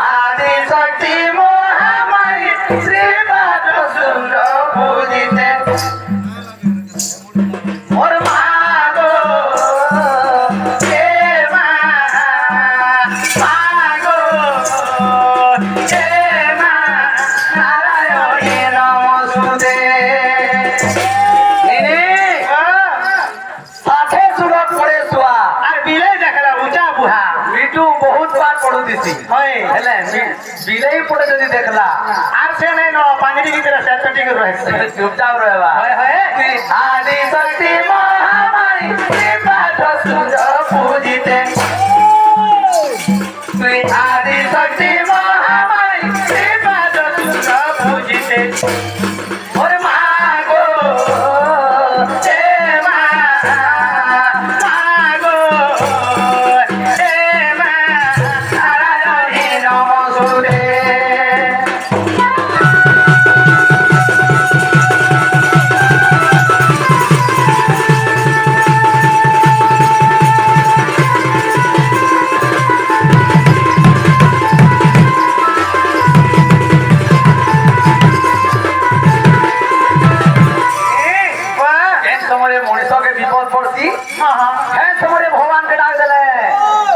আদি শক্তি মহামায়ী শ্রীপাদ সুন্দর পূজিতে ওর মা গো হে মা মা গো হে মা নারায়ণী নমস্তুতে ষাঠে সুরত পড়ে শুয়া আর বিলে দেখলা উঁচা বুহা মিটু বহুত বার পড়ু দিছি হয় হেলে বিলেই পড়ে যদি দেখলা আর সে নাই ন পানি ভিতরে সেট ঠিক রয়েছে চুপচাপ রহবা হয় হয় আদি শক্তি মহামায়ী শ্রীপাদ সুন্দর পূজিতে তুই আদি শক্তি মহামায়ী শ্রীপাদ সুন্দর পূজিতে ওরে মা গো হে মা মা গো হে মা নারায়ণী নমস্তুতে মଣିষকে বিপদ পড়ছি হ্যাঁ সময় ভগবানকে ডাক দেলে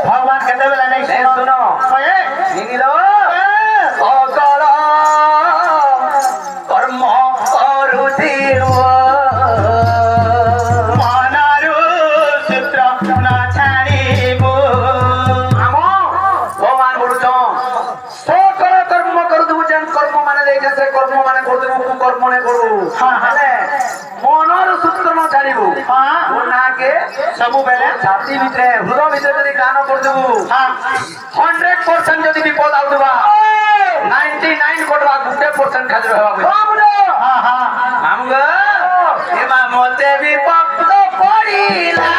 ভগবান কেতে বেলা নেই শুনো নিল সকল কর্ম করুথিব মনরু সূত্র না ছাড়িব আম ভগবান বলুছ সকল কর্ম করুথিব যেন কর্ম মানে দেখেছে কর্ম মানে করুথিব কর্ম মানে করু হলে মনর সূত্র ন ছাড়িব নাকে সবু বেলে ছাতি ভিতরে হৃদয় ভিতরে যদি গান করদেবু 100% যদি বিপদ আউতবা 99 কোটবা 1% খালি রহবা আমগ এমা মতে বিপদ পড়িলা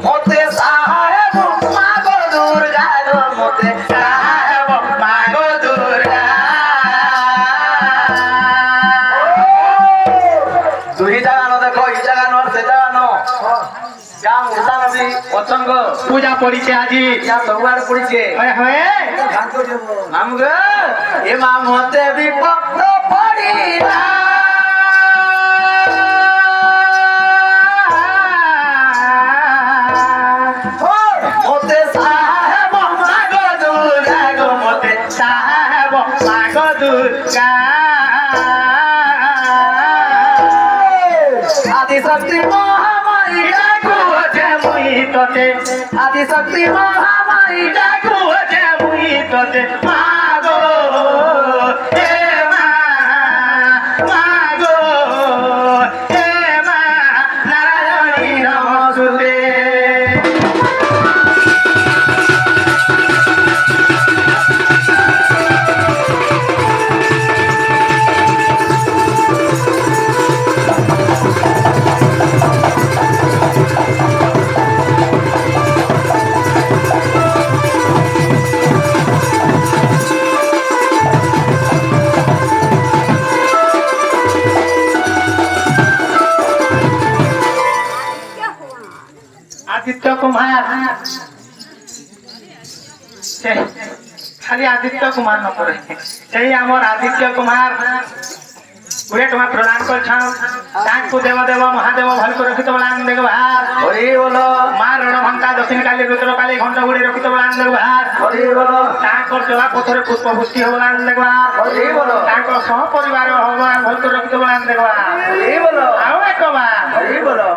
মতে সাহেব মাগো দুর্গা গো মতে সাহেব মাগো দুর্গা দুই জায়গা ন দেখো এই জায়গা ন সে জায়গা ন গাম উষা নদী পছন্দ পূজা পড়িছে আজি ইয়া সবার পড়িছে হয় হয় নাম গো এ মা মতে বিপদ পড়িলা মতে সাহেব মাগো দুর্গা গো মতে সাহেব মাগো দুর্গা আদি শক্তি মহামায়ী ডাকু আছে মুই তোতে আদি শক্তি মহামায়ী ডাকু আছে মুই তোতে মা গো হে মা মা গো হে মা নারায়ণী নমস্তুতে आदित्य कुमार खाली आदित्य कुमार न पड़े से आमर आदित्य कुमार पूरे तुम्हारे प्रदान कर देव देव महादेव भल को रखित बलान देख बाहर हरि बोलो मां रणभंका दक्षिण काली रुद्र काली घंटा गुड़ी रखित बलान देख बाहर हरि बोलो तांकर चला पथरे पुष्प पुष्टि हो बलान देख बाहर हरि बोलो तांकर सह परिवार भल को रखित बलान देख बाहर हरि बोलो आओ एक बार हरि बोलो।